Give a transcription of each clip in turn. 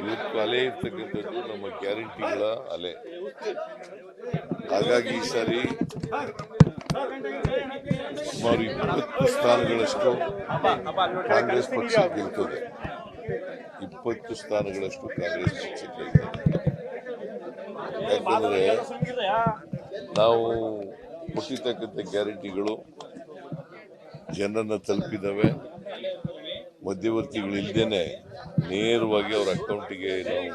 ಇವತ್ತು ಅಲೆ ಇರ್ತಕ್ಕಂಥದ್ದು ನಮ್ಮ ಗ್ಯಾರಂಟಿಗಳ ಅಲೆ. ಹಾಗಾಗಿ ಈ ಸಾರಿ ಸುಮಾರು 20 ಸ್ಥಾನಗಳಷ್ಟು ಕಾಂಗ್ರೆಸ್ ಪಕ್ಷ ಗೆಲ್ತದೆ. 20 ಸ್ಥಾನಗಳಷ್ಟು ಕಾಂಗ್ರೆಸ್ ಪಕ್ಷ ಗೆಲ್ತದೆ. ಯಾಕಂದ್ರೆ ನಾವು ಕೊಟ್ಟಿರ್ತಕ್ಕಂಥ ಗ್ಯಾರಂಟಿಗಳು ಜನರನ್ನ ತಲುಪಿದವೆ. ಮಧ್ಯವರ್ತಿಗಳಿಲ್ಲದೇನೆ ನೇರವಾಗಿ ಅವರ ಅಕೌಂಟಿಗೆ ನಾವು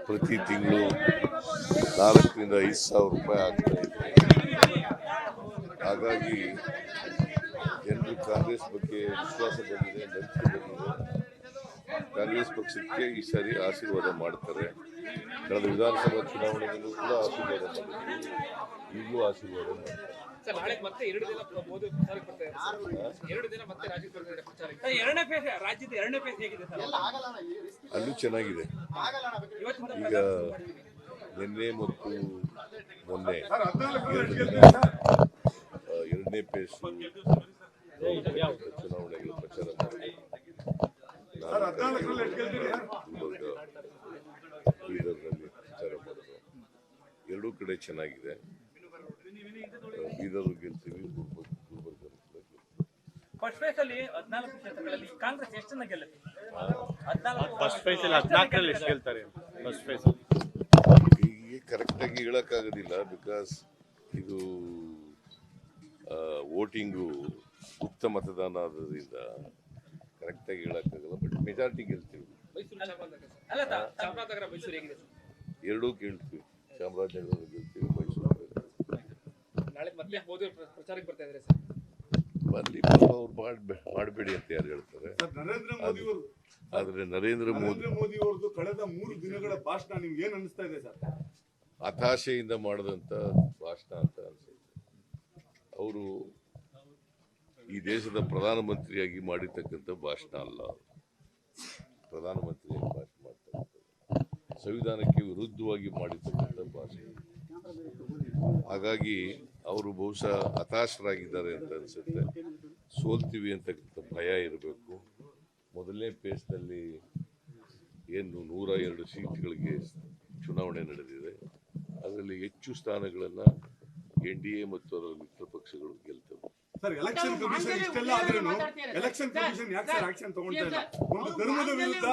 ಪ್ರತಿ ತಿಂಗಳು 4,000 ರಿಂದ 5,000 ರೂಪಾಯಿ ಆಗ್ತಾ ಇದೆ. ಹಾಗಾಗಿ ಜನರು ಕಾಂಗ್ರೆಸ್ ಬಗ್ಗೆ ವಿಶ್ವಾಸ ಬಂದಿದೆ, ನಂಬಿಕೆ ಬಂದಿದೆ. ಕಾಂಗ್ರೆಸ್ ಪಕ್ಷಕ್ಕೆ ಈ ಸಾರಿ ಆಶೀರ್ವಾದ ಮಾಡ್ತಾರೆ. ಕಳೆದ ವಿಧಾನಸಭಾ ಚುನಾವಣೆಯಲ್ಲೂ ಕೂಡ ಆಶೀರ್ವಾದ ಮಾಡಿದ್ರು, ಈಗಲೂ ಆಶೀರ್ವಾದ ಮಾಡ್ತಾರೆ. ನಾಳೆ ಮತ್ತೆ 2 ದಿನ ಮೋದಿ ಪ್ರಚಾರಕ್ಕೆ ಬರ್ತಾ ಇದ್ದಾರೆ. 2 ದಿನ ಮತ್ತೆ ರಾಜ್ಯದ ಪ್ರಚಾರಕ್ಕೆ. ಎರಡನೇ ಫೇಸ್ ರಾಜ್ಯದ ಎರಡನೇ ಫೇಸ್ ಹೇಗಿದೆ ಸರ್? ಅಲ್ಲೂ ಚೆನ್ನಾಗಿದೆ. ಈಗ ನಿನ್ನೆ ಮತ್ತು ಮೊನ್ನೆ 2 ದಿನ ಎರಡನೇ ಫೇಸ್ ಚುನಾವಣೆಗಳು ಪ್ರಚಾರ ಮಾಡಿದ್ರು. ಬೀದರ್ನಲ್ಲಿ ಪ್ರಚಾರ ಮಾಡಿದ್ರು. ಎರಡೂ ಕಡೆ ಚೆನ್ನಾಗಿದೆ. ಬೀದರ್ ಗೆಲ್ತೀವಿ, ಗುಲ್ಬರ್ಗ ಫಸ್ಟ್ ಫೇಸ್ ಅಲ್ಲಿ 14 ಕ್ಷೇತ್ರಗಳಲ್ಲಿ ಕಾಂಗ್ರೆಸ್ ಎಷ್ಟನ್ನ ಗೆಲ್ಲುತ್ತೆ? ಫಸ್ಟ್ ಫೇಸ್ ಅಲ್ಲಿ 14ರಲ್ಲಿ ಎಷ್ಟು ಗೆಲ್ತಾರೆ? ಫಸ್ಟ್ ಫೇಸ್ ಈಗ ಕರೆಕ್ಟ್ ಆಗಿ ಹೇಳಕ್ಕಾಗೋದಿಲ್ಲ. ಬಿಕಾಸ್ ಇದು ವೋಟಿಂಗು ಗುಪ್ತ ಮತದಾನ ಆದ್ರಿಂದ ಕರೆಕ್ಟ್ ಆಗಿ ಹೇಳಕ್ಕಾಗಲ್ಲ. ಬಟ್ ಮೆಜಾರಿಟಿ ಗೆಲ್ತೀವಿ. ಚಾಮರಾಜನಗರ ಮೈಸೂರು ಹೇಗಿದೆ? ಎರಡೂ ಗೆಲ್ತೀವಿ. ಚಾಮರಾಜನಗರ ಗೆಲ್ತೀವಿ, ಮೈಸೂರು ನಾಳೆ ಮತ್ತೆ ಮೋದಿ ಪ್ರಚಾರಕ್ಕೆ ಬರ್ತಾ ಇದ್ದಾರೆ ಸರ್. ಬರ್ಲಿ, ಅವ್ರು ಮಾಡಬೇಡಿ ಅಂತ ಯಾರು ಹೇಳ್ತಾರೆ? ನರೇಂದ್ರ ಮೋದಿ ಅವರು ಆದ್ರೆ ನರೇಂದ್ರ ಮೋದಿ ಅವರದ್ದು ಕಳೆದ 3 ದಿನಗಳ ಭಾಷಣ ನಿಮ್ಗೆ ಏನ್ ಅನಿಸ್ತಾ ಇದೆ ಸರ್? ಹತಾಶೆಯಿಂದ ಮಾಡಿದಂತ ಭಾಷಣ ಅಂತ ಅನ್ಸುತ್ತೆ. ಅವರು ಈ ದೇಶದ ಪ್ರಧಾನಮಂತ್ರಿಯಾಗಿ ಮಾಡಿರ್ತಕ್ಕಂಥ ಭಾಷಣ ಅಲ್ಲ. ಪ್ರಧಾನಮಂತ್ರಿಯಾಗಿ ಭಾಷಣ ಮಾಡ್ತಕ್ಕಂಥ ಸಂವಿಧಾನಕ್ಕೆ ವಿರುದ್ಧವಾಗಿ ಮಾಡಿರ್ತಕ್ಕಂಥ ಭಾಷಣ. ಹಾಗಾಗಿ ಅವರು ಬಹುಶಃ ಹತಾಶರಾಗಿದ್ದಾರೆ ಅಂತ ಅನ್ಸುತ್ತೆ. ಸೋಲ್ತೀವಿ ಅಂತಕ್ಕಂಥ ಭಯ ಇರಬೇಕು. ಮೊದಲನೇ ಫೇಸ್ನಲ್ಲಿ ಏನು 102 ಸೀಟ್ಗಳಿಗೆ ಚುನಾವಣೆ ನಡೆದಿದೆ. ಅದರಲ್ಲಿ ಹೆಚ್ಚು ಸ್ಥಾನಗಳನ್ನು NDA ಮತ್ತು ಅದರ ಮಿತ್ರ ಪಕ್ಷಗಳು ಗೆಲ್ತವೆ. ಸರ್, ಎಲೆಕ್ಷನ್ ಕಮಿಷನ್ ಇಷ್ಟೆಲ್ಲ ಆದ್ರೂ ಎಲೆಕ್ಷನ್ ಕಮಿಷನ್ ಯಾಕೆ ಸರ್ ಆಕ್ಷನ್ ತಗೊಳ್ತಾ ಇಲ್ಲ? ಒಂದು ಧರ್ಮದ ವಿರುದ್ಧ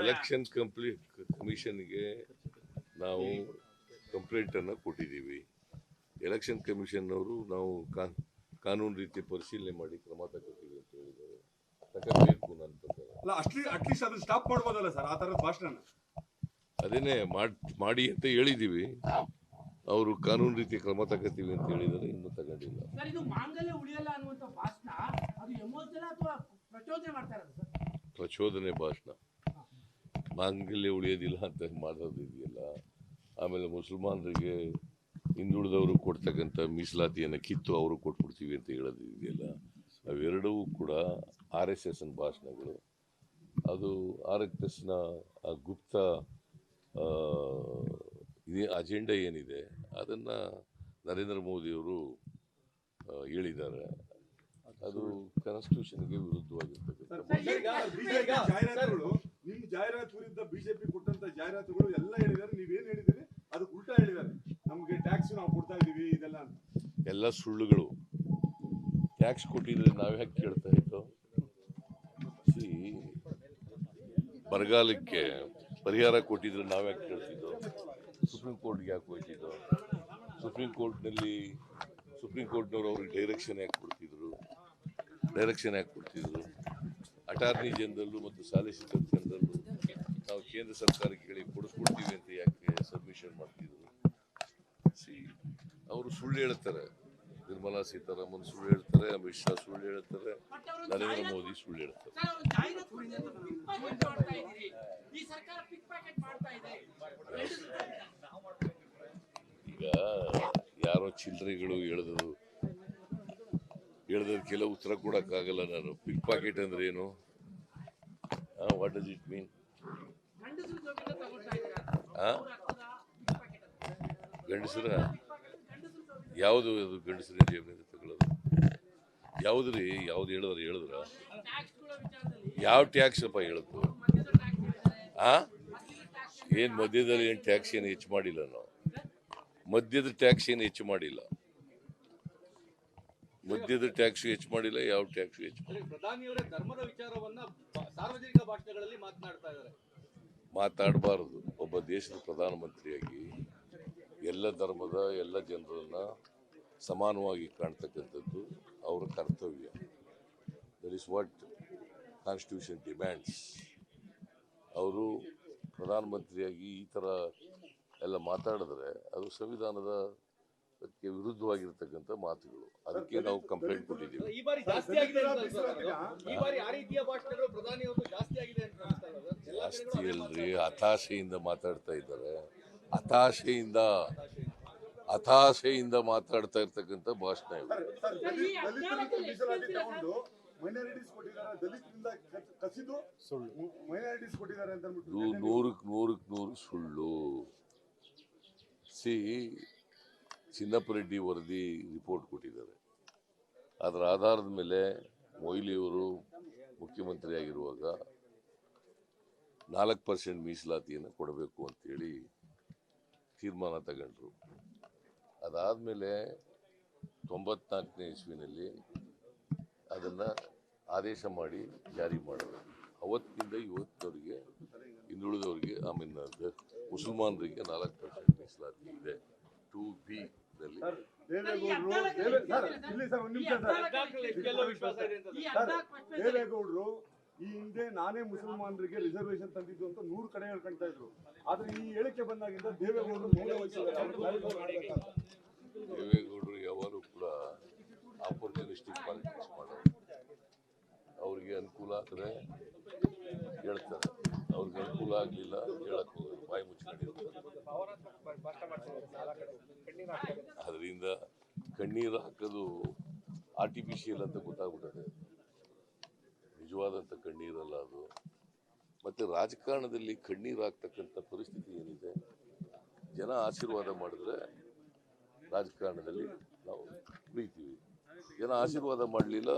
ಎಲೆಕ್ಷನ್ ಕಮಿಷನ್ಗೆ ನಾವು ಕಂಪ್ಲೇಂಟ್ ಅನ್ನು ಕೊಟ್ಟಿದ್ದೀವಿ. ಎಲೆಕ್ಷನ್ ಕಮಿಷನ್ ಅವರು ನಾವು ಕಾನೂನು ರೀತಿ ಪರಿಶೀಲನೆ ಮಾಡಿ ಕ್ರಮ ತಗೋತೀವಿ ಅಂತ ಹೇಳಿದ್ದಾರೆ. ತಗೋಬೇಕು ನನ್ನ ಪ್ರಕಾರ. ಅಲ್ಲ, ಅಟ್ಲೀಸ್ಟ್ ಅದನ್ನ ಸ್ಟಾಪ್ ಮಾಡ್ಬೋದಲ್ಲ ಸರ್, ಆ ತರದ ಭಾಷಣ? ಅದೇನೆ ಮಾಡಿ ಅಂತ ಹೇಳಿದೀವಿ. ಅವರು ಕಾನೂನು ರೀತಿ ಕ್ರಮ ತಗೋತೀವಿ ಅಂತ ಹೇಳಿದರೆ ಇನ್ನೂ ತಗೊಂಡಿಲ್ಲ. ಪ್ರಚೋದನೆ ಭಾಷಣ. ಮಾಂಗಲ್ಯ ಉಳಿಯೋದಿಲ್ಲ ಅಂತ ಮಾಡೋದಿದೆಯಲ್ಲ. ಆಮೇಲೆ ಮುಸಲ್ಮಾನರಿಗೆ ಹಿಂದುಳಿದವರು ಕೊಡ್ತಕ್ಕಂಥ ಮೀಸಲಾತಿಯನ್ನು ಕಿತ್ತು ಅವರು ಕೊಟ್ಬಿಡ್ತೀವಿ ಅಂತ ಹೇಳೋದಿದೆಯಲ್ಲ. ಅವೆರಡೂ ಕೂಡ RSS ಭಾಷಣಗಳು. ಅದು RSSನ ಗುಪ್ತ ಅಜೆಂಡಾ ಏನಿದೆ ಅದನ್ನು ನರೇಂದ್ರ ಮೋದಿಯವರು ಹೇಳಿದ್ದಾರೆ. ಅದು ಕಾನ್ಸ್ಟಿಟ್ಯೂಷನ್ಗೆ ವಿರುದ್ಧವಾಗಿರ್ತಕ್ಕಂಥ ಜಾಹೀರಾತುಗಳು. ನಿಮ್ಮ ಜಾಹೀರಾತು ವಿರುದ್ಧ ಬಿಜೆಪಿ ಕೊಟ್ಟಂತ ಜಾಹೀರಾತುಗಳು ಎಲ್ಲ ಹೇಳಿದ್ದಾರೆ. ನೀವೇನ್ ಹೇಳಿದಿರಿ ಅದಕ್ಕೆ ಉಲ್ಟಾ ಹೇಳಿದ್ದಾರೆ. ನಮ್ಗೆ ಟ್ಯಾಕ್ಸ್ ನಾವು ಕೊಡ್ತಾ ಇದೀವಿ ಇದೆಲ್ಲ ಅಂತ. ಎಲ್ಲ ಸುಳ್ಳುಗಳು. ಟ್ಯಾಕ್ಸ್ ಕೊಟ್ಟಿದ್ರೆ ನಾವು ಯಾಕೆ ಕೇಳ್ತಾ ಇತ್ತು? ಬರಗಾಲಕ್ಕೆ ಪರಿಹಾರ ಕೊಟ್ಟಿದ್ರೆ ನಾವು ಯಾಕೆ ಕೇಳ್ತಿದ್ದೋ? ಸುಪ್ರೀಂ ಕೋರ್ಟ್ಗೆ ಯಾಕೆ ಹೋಗ್ತಿದ್ದೋ? ಸುಪ್ರೀಂ ಕೋರ್ಟ್ನವರು ಅವ್ರಿಗೆ ಡೈರೆಕ್ಷನ್ ಯಾಕೆ ಕೊಡ್ತಿದ್ರು? ಅಟಾರ್ನಿ ಜನರಲ್ಲು ಮತ್ತು ಸಾಲಿಸಿಟರ್ ಜನರಲ್ಲು ನಾವು ಕೇಂದ್ರ ಸರ್ಕಾರಕ್ಕೆ ಹೇಳಿ ಕೊಡಿಸ್ಕೊಡ್ತೀವಿ ಅಂತ ಯಾಕೆ ಸಬ್ಮಿಷನ್ ಮಾಡ್ತಿದ್ರು? ಅವರು ಸುಳ್ಳು ಹೇಳ್ತಾರೆ. ನಿರ್ಮಲಾ ಸೀತಾರಾಮನ್ ಸುಳ್ಳು ಹೇಳ್ತಾರೆ, ಅಮಿತ್ ಶಾ ಸುಳ್ಳು ಹೇಳ್ತಾರೆ, ನರೇಂದ್ರ ಮೋದಿ ಸುಳ್ಳು ಹೇಳ್ತಾರೆ. ಈಗ ಯಾರೋ ಚಿಲ್ಲರೆಗಳು ಹೇಳದಕ್ಕೆಲ್ಲ ಉತ್ತರ ಕೊಡಕ್ಕಾಗಲ್ಲ ನಾನು. ಪಿಕ್ ಪಾಕೆಟ್ ಅಂದ್ರೆ ಏನು? What does it mean? ಗಂಡಸರ ಯಾವುದು ಅದು? ಗಂಡಸರ ಜೇಬಿನಿಂದ ತಗೊಳ್ಳೋದು ಯಾವ್ದು ರೀ? ಯಾವ್ದು ಹೇಳಿದ್ರ ಯಾವ ಟ್ಯಾಕ್ಸ್ ಅಪ್ಪ ಹೇಳಿದ್ರು? ಏನು ಮದ್ಯದಲ್ಲಿ ಏನು ಟ್ಯಾಕ್ಸ್ ಏನು ಹೆಚ್ಚು ಮಾಡಿಲ್ಲ ನಾವು. ಮದ್ಯದ ಟ್ಯಾಕ್ಸ್ ಏನು ಹೆಚ್ಚು ಮಾಡಿಲ್ಲ. ಮದ್ಯದ ಟ್ಯಾಕ್ಸ್ ಹೆಚ್ಚು ಮಾಡಿಲ್ಲ. ಯಾವ ಟ್ಯಾಕ್ಸ್ ಹೆಚ್ಚು ಮಾಡಿಲ್ಲ. ಪ್ರಧಾನಿಯವರೇ ಧರ್ಮದ ವಿಚಾರವನ್ನ ಸಾರ್ವಜನಿಕ ಭಾಷಣಗಳಲ್ಲಿ ಮಾತನಾಡ್ತಾ ಇದ್ದಾರೆ. ಮಾತಾಡಬಾರದು. ಒಬ್ಬ ದೇಶದ ಪ್ರಧಾನಮಂತ್ರಿಯಾಗಿ ಎಲ್ಲ ಧರ್ಮದ ಎಲ್ಲ ಜನರನ್ನ ಸಮಾನವಾಗಿ ಕಾಣ್ತಕ್ಕಂಥದ್ದು ಅವರ ಕರ್ತವ್ಯ. That is what constitution demands. ಅವರು ಪ್ರಧಾನಮಂತ್ರಿಯಾಗಿ ಈ ಥರ ಎಲ್ಲ ಮಾತಾಡಿದ್ರೆ ಅದು ಸಂವಿಧಾನದ ವಿರುದ್ಧವಾಗಿರ್ತಕ್ಕಂಥ ಮಾತುಗಳು. ಅದಕ್ಕೆ ನಾವು ಕಂಪ್ಲೇಂಟ್ ಕೊಟ್ಟಿದ್ದೀವಿ. ಈ ಬಾರಿ ಜಾಸ್ತಿ ಆಗಿದೆ ಅಂತ ಅನ್ಸುತ್ತೆ. ಈ ಬಾರಿ ಆ ರೀತಿಯ ಭಾಷಣಗಳು ಪ್ರಧಾನಿಯವರು ಜಾಸ್ತಿ ಆಗಿದೆ ಅಂತ ಅನ್ಸ್ತಾ ಇರೋದು. ಜಾಸ್ತಿ ಅಲ್ರಿ, ಹತಾಶೆಯಿಂದ ಮಾತಾಡ್ತಾ ಇದ್ದಾರೆ. ಹತಾಶೆಯಿಂದ ಮಾತಾಡ್ತಾ ಇರ್ತಕ್ಕಂಥ ಭಾಷಣ ಇದು. ಮೈನಾರಿಟೀಸ್ ಕೊಟ್ಟಿದ್ದಾರೆ, ದಲಿತರಿಂದ ಕಸಿದು ಮೈನಾರಿಟೀಸ್ ಕೊಟ್ಟಿದ್ದಾರೆ ಅಂತ ಅಂದ್ಬಿಟ್ಟು ನೂರಕ್ಕೆ ನೂರು ಸುಳ್ಳು. ಚಿನ್ನಪ್ಪರೆಡ್ಡಿ ವರದಿ ರಿಪೋರ್ಟ್ ಕೊಟ್ಟಿದ್ದಾರೆ. ಅದರ ಆಧಾರದ ಮೇಲೆ ಮೊಯ್ಲಿಯವರು ಮುಖ್ಯಮಂತ್ರಿ ಆಗಿರುವಾಗ 4% ಮೀಸಲಾತಿಯನ್ನು ಕೊಡಬೇಕು ಅಂತೇಳಿ ತೀರ್ಮಾನ ತಗೊಂಡ್ರು. ಅದಾದಮೇಲೆ 94ನೇ ಇಸ್ವಿನಲ್ಲಿ ಅದನ್ನು ಆದೇಶ ಮಾಡಿ ಜಾರಿ ಮಾಡಿದ್ರು. ಅವತ್ತಿನಿಂದ ಇವತ್ತವರಿಗೆ ಹಿಂದುಳಿದವರಿಗೆ ಮುಸಲ್ಮಾನರಿಗೆ 4% ಮೀಸಲಾತಿ ಇದೆ. 2B ನಲ್ಲಿ ದೇವೇಗೌಡರು ಈ ಹಿಂದೆ ನಾನೇ ಮುಸಲ್ಮಾನರಿಗೆ ರಿಸರ್ವೇಶನ್ ತಂದಿದ್ದು ಅಂತ 100 ಕಡೆ ಹೇಳ್ಕೊಂತಾ ಇದ್ರು. ಆದ್ರೆ ಈ ಹೇಳಿಕೆ ಬಂದಾಗಿಂದ ದೇವೇಗೌಡರು ಯಾವಾಗಲೂ ಕೂಡ ಆಪರ್ಚುನಿಸ್ಟಿಕ್ ಪಾಲಿಟಿಕ್ಸ್ ಮಾಡೋರು. ಅವ್ರಿಗೆ ಅನುಕೂಲ ಆದರೆ ಹೇಳ್ತಾರೆ, ಅವ್ರಿಗೆ ಅನುಕೂಲ ಆಗಲಿಲ್ಲ ಹೇಳಕ್ ಹೋಗೋದು, ಬಾಯಿ ಮುಚ್ಕೊಂಡಿರ್ತಾರೆ. ಅದರಿಂದ ಕಣ್ಣೀರು ಹಾಕೋದು ಆರ್ಟಿಫಿಷಿಯಲ್ ಅಂತ ಗೊತ್ತಾಗ್ಬಿಟ್ಟದೆ. ನಿಜವಾದಂಥ ಕಣ್ಣೀರಲ್ಲ ಅದು. ಮತ್ತೆ ರಾಜಕಾರಣದಲ್ಲಿ ಕಣ್ಣೀರು ಹಾಕ್ತಕ್ಕಂಥ ಪರಿಸ್ಥಿತಿ ಏನಿದೆ, ಜನ ಆಶೀರ್ವಾದ ಮಾಡಿದ್ರೆ ರಾಜಕಾರಣದಲ್ಲಿ ನಾವು ಉಳಿತೀವಿ. ಜನ ಆಶೀರ್ವಾದ ಮಾಡಲಿಲ್ಲ,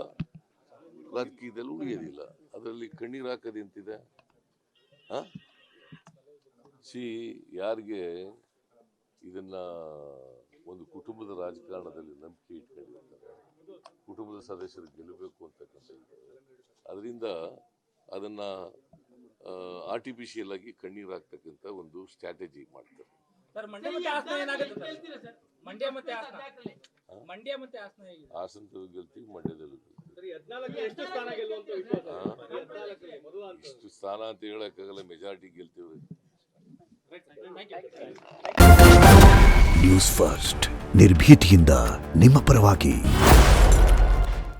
ರಾಜಕೀಯದಲ್ಲಿ ಉಳಿಯೋದಿಲ್ಲ. ಅದರಲ್ಲಿ ಕಣ್ಣೀರು ಹಾಕೋದು ಎಂತಿದೆ? ಯಾರಿಗೆ ಇದನ್ನ ಒಂದು ಕುಟುಂಬದ ರಾಜಕಾರಣದಲ್ಲಿ ನಂಬಿಕೆ ಇಟ್ಕೊಂಡಿರ್ತಾರೆ, ಕುಟುಂಬದ ಸದಸ್ಯರು ಗೆಲ್ಲಬೇಕು ಅಂತಕ್ಕಂಥ ಅದರಿಂದ ಅದನ್ನ ಆರ್ಟಿಫಿಷಿಯಲ್ ಆಗಿ ಕಣ್ಣೀರು ಹಾಕ್ತಕ್ಕಂಥ ಒಂದು ಸ್ಟ್ರಾಟಜಿ ಮಾಡ್ತಾರೆ. ಸರ್, ಮಂಡ್ಯ ಮತ್ತೆ ಹಾಸನ ಏನಾಗುತ್ತೆ ಸರ್? ಮಂಡ್ಯ ಮತ್ತೆ ಹಾಸನ ಹೇಗಿದೆ? ಹಾಸನದಲ್ಲೂ ಗೆಲ್ತೀವಿ, ಮಂಡ್ಯದಲ್ಲೂ ಗೆಲ್ತೀವಿ. ಎಷ್ಟು ಸ್ಥಾನ ಗೆಲ್ಲುವಂತ ವಿಶ್ವಾಸ? ಇಷ್ಟು ಸ್ಥಾನ ಅಂತ ಹೇಳಕ್ಕಾಗಲ್ಲ, ಮೆಜಾರಿಟಿ ಗೆಲ್ತೀವಿ. ನ್ಯೂಸ್ ಫಸ್ಟ್ ನಿರ್ಭೀತಿಯಿಂದ ನಿಮ್ಮ ಪರವಾಗಿ.